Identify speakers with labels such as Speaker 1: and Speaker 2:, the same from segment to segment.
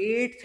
Speaker 1: 8th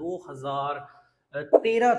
Speaker 1: 2013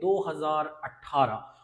Speaker 1: 2018।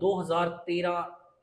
Speaker 1: 2013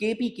Speaker 1: KPK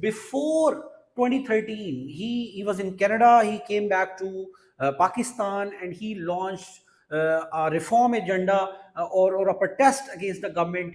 Speaker 1: before 2013 he was in Canada. He came back to Pakistan and he launched a reform agenda or a protest against the government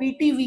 Speaker 1: PTV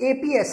Speaker 1: APS,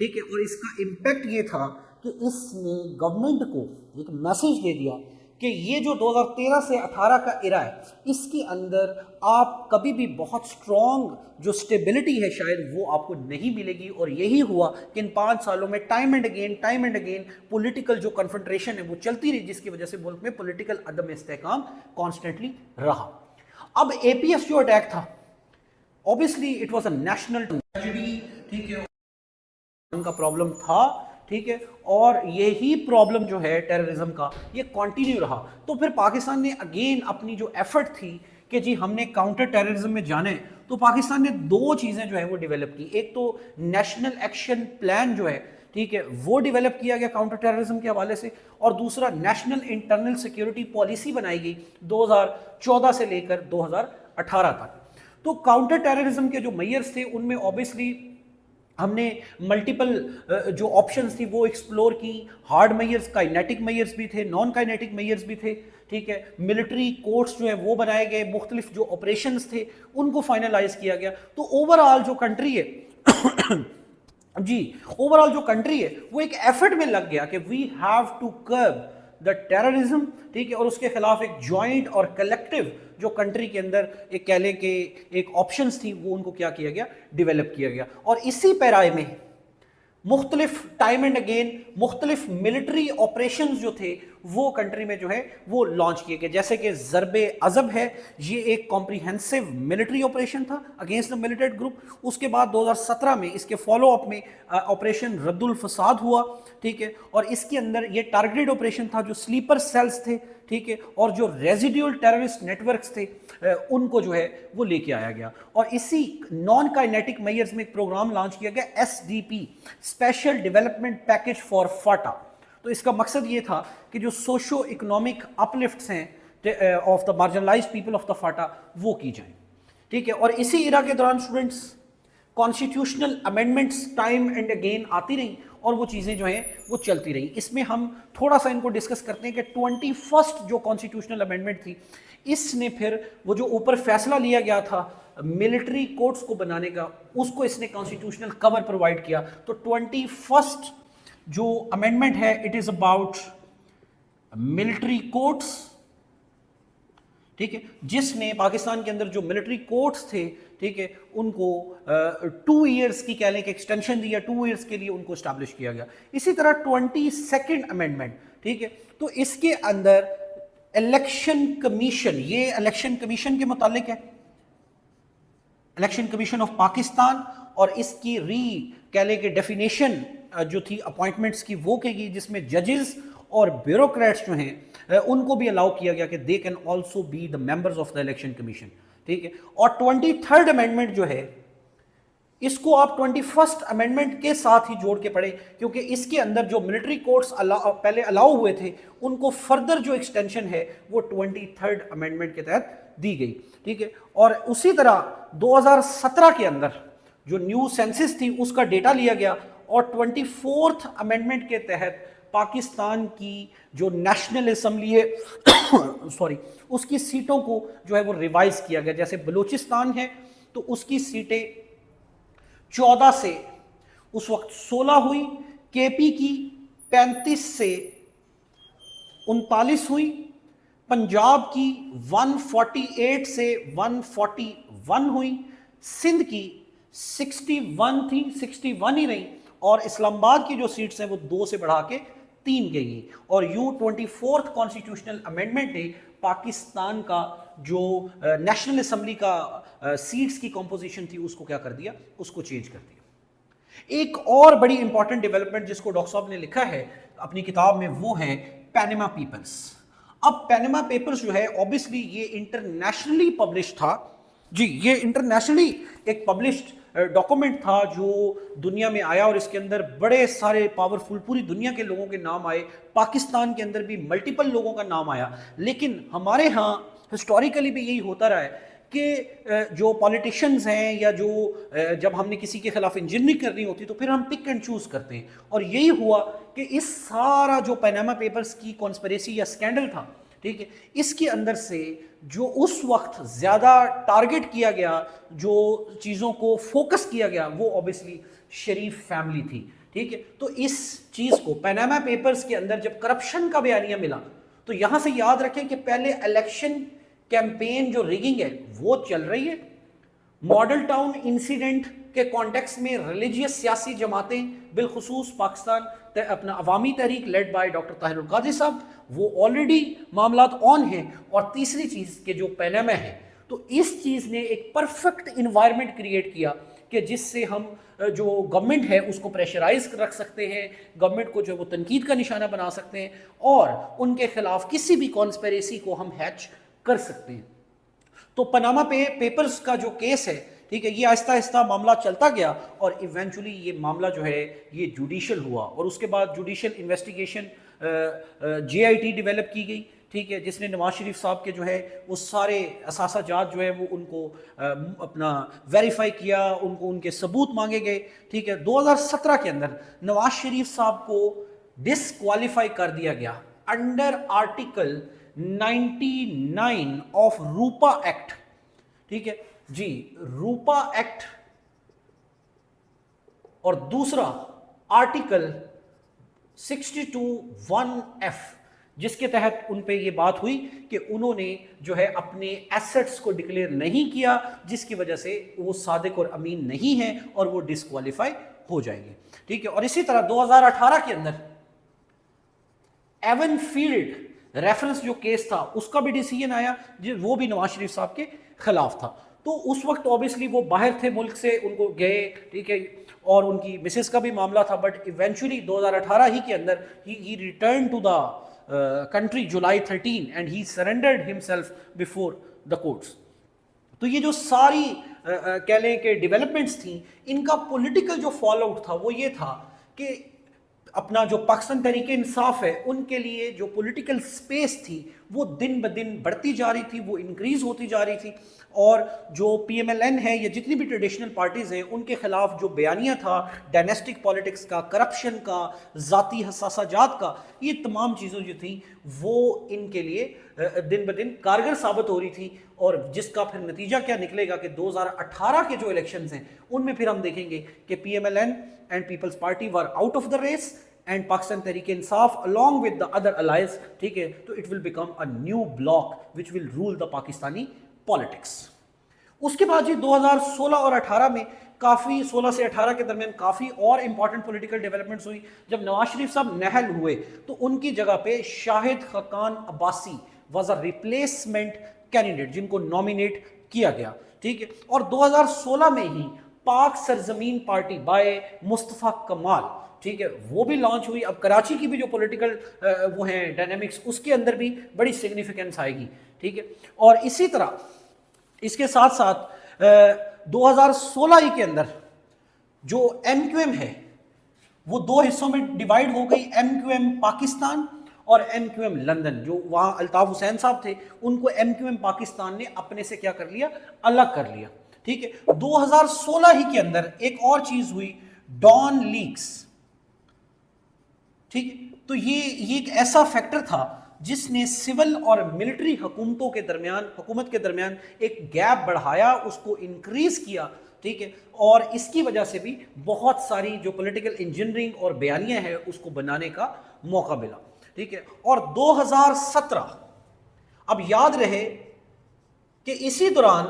Speaker 1: ٹھیک ہے، اور اس کا impact یہ تھا کہ اس نے government کو ایک میسج دے دیا کہ یہ جو 2013 سے 18 کا ایرا ہے، اس کے اندر آپ کبھی بھی بہت سٹرونگ جو سٹیبلٹی ہے شاید وہ آپ کو نہیں ملے گی. اور یہی ہوا کہ ان 5 سالوں میں ٹائم اینڈ اگین پولیٹیکل جو کنفنٹریشن ہے وہ چلتی رہی، جس کی وجہ سے ملک میں پولیٹیکل عدم استحکام کانسٹنٹلی رہا. اب اے پی ایس جو اٹیک تھا obviously it was a national tragedy، ٹھیک ہے، ان کا پرابلم تھا، ٹھیک ہے، اور یہی پرابلم جو ہے ٹیررزم کا یہ کنٹینیو رہا. تو پھر پاکستان نے اگین اپنی جو ایفرٹ تھی کہ جی ہم نے کاؤنٹر ٹیررزم میں جانا ہے، تو پاکستان نے 2 چیزیں جو ہے وہ ڈیولپ کی. ایک تو نیشنل ایکشن پلان جو ہے، ٹھیک ہے، وہ ڈیولپ کیا گیا کاؤنٹر ٹیررزم کے حوالے سے، اور دوسرا نیشنل انٹرنل سیکیورٹی پالیسی بنائی گئی 2014 سے لے کر 2018 تک. تو کاؤنٹر ٹیررزم کے جو میئرز تھے ان میں اوبیسلی ہم نے ملٹیپل جو آپشنز تھی وہ ایکسپلور کی. ہارڈ میئرز، کائنیٹک میئرز بھی تھے، نان کائنیٹک میئرز بھی تھے، ٹھیک ہے، ملٹری کورٹس جو ہے وہ بنائے گئے، مختلف جو آپریشنز تھے ان کو فائنلائز کیا گیا. تو اوور آل جو کنٹری ہے جی اوور آل جو کنٹری ہے وہ ایک ایفرٹ میں لگ گیا کہ we have to curb the terrorism, ٹھیک ہے، اور اس کے خلاف ایک جوائنٹ اور کلیکٹیو جو کنٹری کے اندر ایک کہہ لیں کہ ایک آپشنز تھی وہ ان کو کیا کیا گیا، ڈیولپ کیا گیا. اور اسی پیرائے میں مختلف ٹائم اینڈ اگین مختلف ملٹری آپریشنز جو تھے وہ کنٹری میں جو ہے وہ لانچ کیے گئے. جیسے کہ ضرب عضب ہے، یہ ایک کمپریہنسو ملٹری آپریشن تھا اگینسٹ دا ملیٹنٹ گروپ. اس کے بعد 2017 میں اس کے فالو اپ میں آپریشن رد الفساد ہوا، ٹھیک ہے، اور اس کے اندر یہ ٹارگیٹڈ آپریشن تھا. جو سلیپر سیلز تھے، ٹھیک ہے، اور جو ریزیڈیول ٹیررسٹ نیٹ ورکس تھے ان کو جو ہے وہ لے کے آیا گیا. اور اسی نان کائنیٹک میئرز میں ایک پروگرام لانچ کیا گیا SDP، special development package for FATA. تو اس کا مقصد یہ تھا کہ جو سوشو اکنامک اپلفٹس ہیں of the marginalised people of the FATA وہ کی جائیں، ٹھیک ہے. اور اسی ایرا کے دوران students constitutional amendments time and again آتی رہیں اور وہ چیزیں جو ہیں وہ چلتی رہیں. اس میں ہم تھوڑا سا ان کو ڈسکس کرتے ہیں کہ 21 جو کانسٹیٹیوشنل امینڈمنٹ تھی، اس نے پھر وہ جو اوپر فیصلہ لیا گیا تھا ملٹری کورٹس کو بنانے کا، اس کو اس نے کانسٹیٹیوشنل کور پرووائڈ کیا. تو 21 جو امینڈمنٹ ہے it is about military courts, ٹھیک ہے، جس نے پاکستان کے اندر جو ملٹری کورٹس تھے، ٹھیک ہے، ان کو 2 ایئرس کی کہہ لیں کہ ایکسٹینشن دی، 2 ایئرس کے لیے ان کو اسٹیبلش کیا گیا. اسی طرح 22 امینڈمنٹ، ٹھیک ہے، تو اس کے اندر الیکشن کمیشن، یہ الیکشن کمیشن کے متعلق ہے، الیکشن کمیشن آف پاکستان، اور اس کی کہہ لیں کہ ڈیفینیشن جو تھی اپوائنٹمنٹس کی وہ کی گئی، جس میں ججز اور بیوروکریٹس جو ہیں ان کو بھی الاؤ کیا گیا کہ they can also be the members of the election commission, ٹھیک ہے. اور 23 امینڈمنٹ جو ہے اس کو آپ 21 امینڈمنٹ کے ساتھ ہی جوڑ کے پڑھیں، کیونکہ اس کے اندر جو ملٹری کورٹس پہلے الاؤ ہوئے تھے ان کو فردر جو ایکسٹینشن ہے وہ 23 امینڈمنٹ کے تحت دی گئی، ٹھیک ہے. اور اسی طرح 2017 کے اندر جو نیو سینسس تھی اس کا ڈیٹا لیا گیا، اور 24 امینڈمنٹ کے تحت پاکستان کی جو نیشنل اسمبلی ہے سوری اس کی سیٹوں کو جو ہے وہ ریوائز کیا گیا. جیسے بلوچستان ہے تو اس کی سیٹیں 14 سے اس وقت 16 ہوئی، کے پی کی 35 سے 39 ہوئی، پنجاب کی 148 سے 141 ہوئی، سندھ کی 61 تھی، 61 ہی رہی، اور اسلام آباد کی جو سیٹس ہیں وہ 2 سے بڑھا کے 3 گئی. اور یوں 24 کانسٹیٹیوشنل امینڈمنٹ نے پاکستان کا جو نیشنل اسمبلی کا سیٹس کی کمپوزیشن تھی اس کو کیا کر دیا، اس کو چینج کر دیا. ایک اور بڑی امپورٹنٹ ڈیولپمنٹ جس کو ڈاکٹر صاحب نے لکھا ہے اپنی کتاب میں وہ ہے پینما پیپرز. اب پینما پیپرز جو ہے اوبیسلی یہ انٹرنیشنلی پبلش تھا، جی یہ انٹرنیشنلی ایک پبلشڈ ڈاکومنٹ تھا جو دنیا میں آیا، اور اس کے اندر بڑے سارے پاورفل پوری دنیا کے لوگوں کے نام آئے، پاکستان کے اندر بھی ملٹیپل لوگوں کا نام آیا. لیکن ہمارے ہاں ہسٹوریکلی بھی یہی ہوتا رہا ہے کہ جو پالیٹیشنز ہیں یا جو جب ہم نے کسی کے خلاف انجینئرنگ کرنی ہوتی تو پھر ہم پک اینڈ چوز کرتے ہیں. اور یہی ہوا کہ اس سارا جو پیناما پیپرز کی کانسپریسی یا اسکینڈل تھا، ٹھیک ہے، اس کے اندر سے جو اس وقت زیادہ ٹارگٹ کیا گیا، جو چیزوں کو فوکس کیا گیا، وہ اوبیسلی شریف فیملی تھی، ٹھیک ہے. تو اس چیز کو پیناما پیپرز کے اندر جب کرپشن کا بیانیہ ملا تو یہاں سے یاد رکھیں کہ پہلے الیکشن کیمپین جو ریگنگ ہے وہ چل رہی ہے. ماڈل ٹاؤن انسیڈنٹ کے کانٹیکس میں ریلیجیس سیاسی جماعتیں بالخصوص پاکستان اپنا Awami Tehreek led by doctor Tahir Qadri صاحب وہ آلریڈی معاملات آن ہیں. اور تیسری چیز کہ جو پیناما ہے تو اس چیز نے ایک پرفیکٹ انوائرمنٹ کریٹ کیا کہ جس سے ہم جو گورنمنٹ ہے اس کو پریشرائز رکھ سکتے ہیں, گورنمنٹ کو جو وہ تنقید کا نشانہ بنا سکتے ہیں اور ان کے خلاف کسی بھی کانسپیریسی کو ہم ہیچ کر سکتے ہیں. تو پاناما پیپرز کا جو کیس ہے ٹھیک ہے یہ آہستہ آہستہ معاملہ چلتا گیا اور ایونچولی یہ معاملہ جو ہے یہ جوڈیشل ہوا اور اس کے بعد judicial investigation J I T develop کی گئی ٹھیک ہے جس نے نواز شریف صاحب کے جو ہے وہ سارے اثاثہ جات جو ہے وہ ان کو اپنا ویریفائی کیا, ان کو ان کے ثبوت مانگے گئے ٹھیک ہے. 2017 کے اندر نواز شریف صاحب کو ڈسکوالیفائی کر دیا گیا under article 99 of ROPA act ٹھیک ہے جی, روپا ایکٹ اور دوسرا آرٹیکل 62(1)(f) جس کے تحت ان پہ یہ بات ہوئی کہ انہوں نے جو ہے اپنے ایسٹس کو ڈکلیئر نہیں کیا جس کی وجہ سے وہ صادق اور امین نہیں ہیں اور وہ ڈسکوالیفائی ہو جائیں گے ٹھیک ہے. اور اسی طرح 2018 کے اندر ایون فیلڈ ریفرنس جو کیس تھا اس کا بھی ڈیسیجن آیا وہ بھی نواز شریف صاحب کے خلاف تھا. تو اس وقت اوبیسلی وہ باہر تھے ملک سے, ان کو گئے ٹھیک ہے اور ان کی مسز کا بھی معاملہ تھا بٹ ایونچولی 2018 ہی کے اندر ہی return to the country July 13 and he surrendered himself before the courts. تو یہ جو ساری کہہ لیں کہ ڈیولپمنٹس تھیں ان کا پولیٹیکل جو فال آؤٹ تھا وہ یہ تھا کہ اپنا جو پاکستان تحریک انصاف ہے ان کے لیے جو پولیٹیکل سپیس تھی وہ دن بدن بڑھتی جا رہی تھی, وہ انکریز ہوتی جا رہی تھی اور جو پی ایم ایل این ہے یا جتنی بھی ٹریڈیشنل پارٹیز ہیں ان کے خلاف جو بیانیہ تھا ڈائنیسٹک پالیٹکس کا, کرپشن کا, ذاتی حساسہ جات کا, یہ تمام چیزیں جو تھیں وہ ان کے لیے دن بدن کارگر ثابت ہو رہی تھی. اور جس کا پھر نتیجہ کیا نکلے گا کہ 2018 کے جو الیکشنز ہیں ان میں پھر ہم دیکھیں گے کہ P M L N and Peoples Party were out of the race and Pakistan Tehreek Insaf along with the other allies ٹھیک ہے. تو it will become a new bloc which will rule the Pakistani politics. اس کے بعد جی 2016 اور 18 میں کافی 16 سے 18 کے درمیان کافی اور امپورٹنٹ پولیٹیکل ڈیولپمنٹس ہوئی. جب نواز شریف صاحب نہل ہوئے تو ان کی جگہ پہ Shahid Khaqan Abbasi was a replacement candidate جن کو نامینیٹ کیا گیا ٹھیک ہے. اور 2016 میں ہی پاک سرزمین پارٹی بائے مصطفیٰ کمال ٹھیک ہے وہ بھی لانچ ہوئی. اب کراچی کی بھی جو پولیٹیکل وہ ہیں ڈائنامکس اس کے اندر بھی بڑی سگنیفیکنس آئے گی ٹھیک ہے. اور اسی طرح اس کے ساتھ ساتھ 2016 ہی کے اندر جو ایم کیو ایم ہے وہ دو حصوں میں ڈیوائیڈ ہو گئی, ایم کیو ایم پاکستان اور ایم کیو ایم لندن. جو وہاں الطاف حسین صاحب تھے ان کو ایم کیو ایم پاکستان نے اپنے سے کیا کر لیا, الگ کر لیا ٹھیک ہے. 2016 ہی کے اندر ایک اور چیز ہوئی, ڈان لیکس ٹھیک ہے. تو یہ ایک ایسا فیکٹر تھا جس نے سول اور ملٹری حکومتوں کے درمیان حکومت کے درمیان ایک گیپ بڑھایا, اس کو انکریز کیا ٹھیک ہے. اور اس کی وجہ سے بھی بہت ساری جو پولیٹیکل انجینئرنگ اور بیانیہ ہے اس کو بنانے کا موقع ملا ٹھیک ہے. اور 2017 اب یاد رہے کہ اسی دوران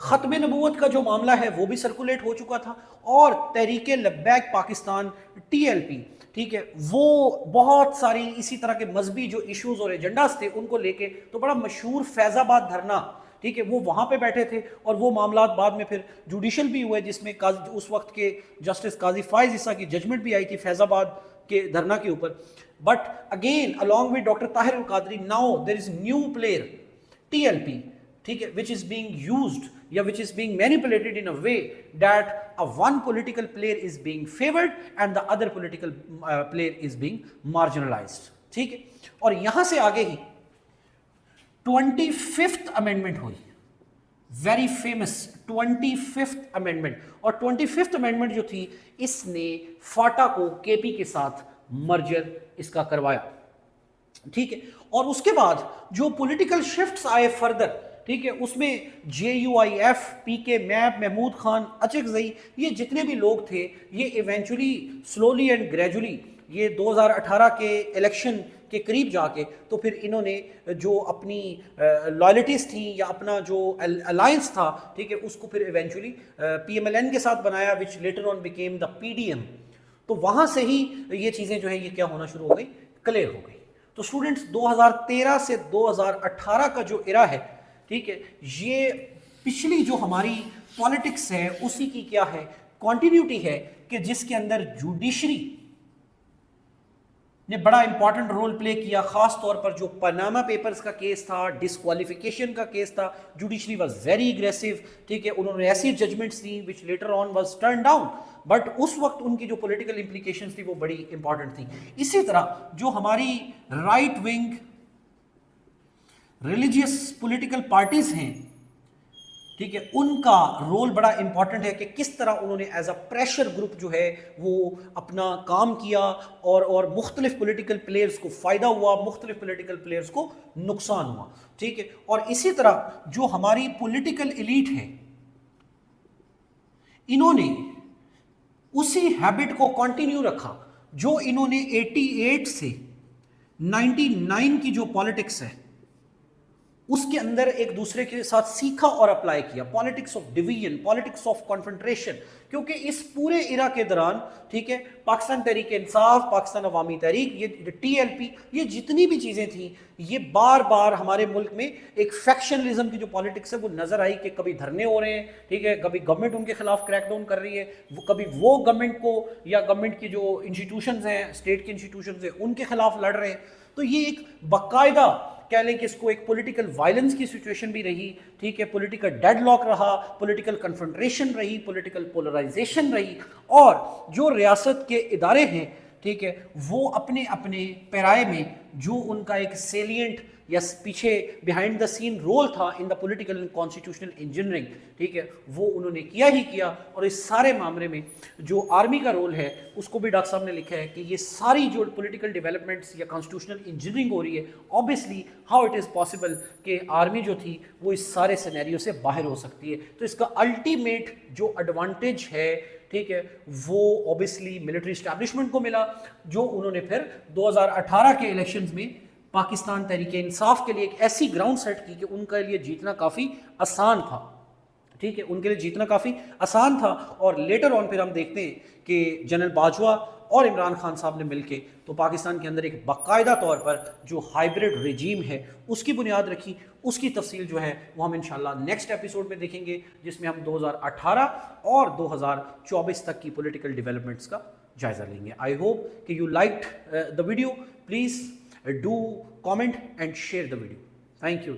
Speaker 1: ختم نبوت کا جو معاملہ ہے وہ بھی سرکولیٹ ہو چکا تھا اور Tehreek Labbaik Pakistan T L P ٹھیک ہے وہ بہت ساری اسی طرح کے مذہبی جو ایشوز اور ایجنڈاز تھے ان کو لے کے تو بڑا مشہور فیض آباد دھرنا ٹھیک ہے وہ وہاں پہ بیٹھے تھے اور وہ معاملات بعد میں پھر جوڈیشل بھی ہوئے جس میں اس وقت کے جسٹس قاضی فائز عیسیٰ کی ججمنٹ بھی آئی تھی فیض آباد کے دھرنا کے اوپر. But again along with doctor Tahir Qadri now there is new player TLP ٹھیک ہے which is being used یا which is being manipulated in a way that one political player is being favored and the other political player is being marginalized ٹھیک ہے. اور یہاں سے آگے ہی 25th amendment ہوئی, ویری فیمس 25th امینڈمنٹ. اور 25th amendment جو تھی اس نے فاٹا کو کے پی کے ساتھ مرجر اس کا کروایا ٹھیک ہے. اور اس کے بعد جو پولیٹیکل شفٹس آئے فردر ٹھیک ہے، اس میں JUIF، PK MAP, Mahmood Khan, Achakzai, یہ جتنے بھی لوگ تھے یہ ایونچولی سلولی اینڈ گریجولی یہ 2018 کے الیکشن کے قریب جا کے تو پھر انہوں نے جو اپنی لائلٹیز تھیں یا اپنا جو الائنس تھا ٹھیک ہے اس کو پھر ایونچولی PMLN کے ساتھ بنایا which later on became the PDM. تو وہاں سے ہی یہ چیزیں جو ہیں یہ کیا ہونا شروع ہو گئی، کلیئر ہو گئی. تو اسٹوڈنٹس 2013 سے 2018 کا جو ایرا ہے ٹھیک ہے، یہ پچھلی جو ہماری پالیٹکس ہے اسی کی کیا ہے، کنٹینیوٹی ہے، کہ جس کے اندر جوڈیشری نے بڑا امپورٹنٹ رول پلے کیا. خاص طور پر جو پاناما پیپرز کا کیس تھا، ڈسکوالیفیکیشن کا کیس تھا، جوڈیشری واز ویری اگریسو ٹھیک ہے، انہوں نے ایسی ججمنٹس دی which later on was turn down, but اس وقت ان کی جو پولیٹیکل امپلیکیشنز تھی وہ بڑی امپورٹنٹ تھی. اسی طرح جو ہماری right wing religious political parties ہیں ٹھیک ہے، ان کا رول بڑا امپورٹنٹ ہے کہ کس طرح انہوں نے ایز اے پریشر گروپ جو ہے وہ اپنا کام کیا اور مختلف پولیٹیکل پلیئرز کو فائدہ ہوا، مختلف پولیٹیکل پلیئرز کو نقصان ہوا ٹھیک ہے. اور اسی طرح جو ہماری پولیٹیکل ایلیٹ ہے انہوں نے اسی ہیبٹ کو کنٹینیو رکھا جو انہوں نے 88 سے 99 کی جو پالیٹکس ہے اس کے اندر ایک دوسرے کے ساتھ سیکھا اور اپلائی کیا. Politics of division, politics of confrontation, کیونکہ اس پورے ایرا کے دوران ٹھیک ہے پاکستان تحریک انصاف، پاکستان عوامی تحریک، یہ TLP، یہ جتنی بھی چیزیں تھیں یہ بار بار ہمارے ملک میں ایک فیکشنلزم کی جو پالیٹکس ہے وہ نظر آئی کہ کبھی دھرنے ہو رہے ہیں ٹھیک ہے، کبھی گورنمنٹ ان کے خلاف کریک ڈاؤن کر رہی ہے، کبھی وہ گورنمنٹ کو یا گورنمنٹ کی جو انسٹیٹیوشنز ہیں، اسٹیٹ کی انسٹیٹیوشنز ہیں ان کے خلاف لڑ رہے ہیں. تو یہ ایک باقاعدہ کہہ لیں کہ اس کو ایک پولیٹیکل وائلنس کی سچویشن بھی رہی ٹھیک ہے، پولیٹیکل ڈیڈ لاک رہا، پولیٹیکل کنفرنٹریشن رہی، پولیٹیکل پولرائزیشن رہی. اور جو ریاست کے ادارے ہیں ٹھیک ہے وہ اپنے اپنے پیرائے میں جو ان کا ایک سیلینٹ یا پیچھے بیہائنڈ دا سین رول تھا in the political and constitutional engineering ٹھیک ہے وہ انہوں نے کیا ہی کیا. اور اس سارے معاملے میں جو آرمی کا رول ہے اس کو بھی ڈاکٹر صاحب نے لکھا ہے کہ یہ ساری جو پولیٹیکل ڈیولپمنٹس یا کانسٹیٹیوشنل انجینئرنگ ہو رہی ہے obviously how it is possible کہ آرمی جو تھی وہ اس سارے سینیریو سے باہر ہو سکتی ہے. تو اس کا الٹیمیٹ جو ایڈوانٹیج ہے ٹھیک ہے وہ اوبیسلی ملٹری اسٹیبلشمنٹ کو ملا، جو انہوں نے پھر 2018 کے الیکشنز میں پاکستان تحریک انصاف کے لیے ایک ایسی گراؤنڈ سیٹ کی کہ ان کے لیے جیتنا کافی آسان تھا ٹھیک ہے، ان کے لیے جیتنا کافی آسان تھا. اور لیٹر آن پھر ہم دیکھتے ہیں کہ جنرل باجوہ اور عمران خان صاحب نے مل کے تو پاکستان کے اندر ایک باقاعدہ طور پر جو ہائبرڈ رجیم ہے اس کی بنیاد رکھی. اس کی تفصیل جو ہے وہ ہم انشاءاللہ نیکسٹ ایپیسوڈ میں دیکھیں گے، جس میں ہم 2018 اور 2024 تک کی پولیٹیکل ڈیولپمنٹس کا جائزہ لیں گے. آئی ہوپ کہ you liked the video. Please do comment and share the video. Thank you.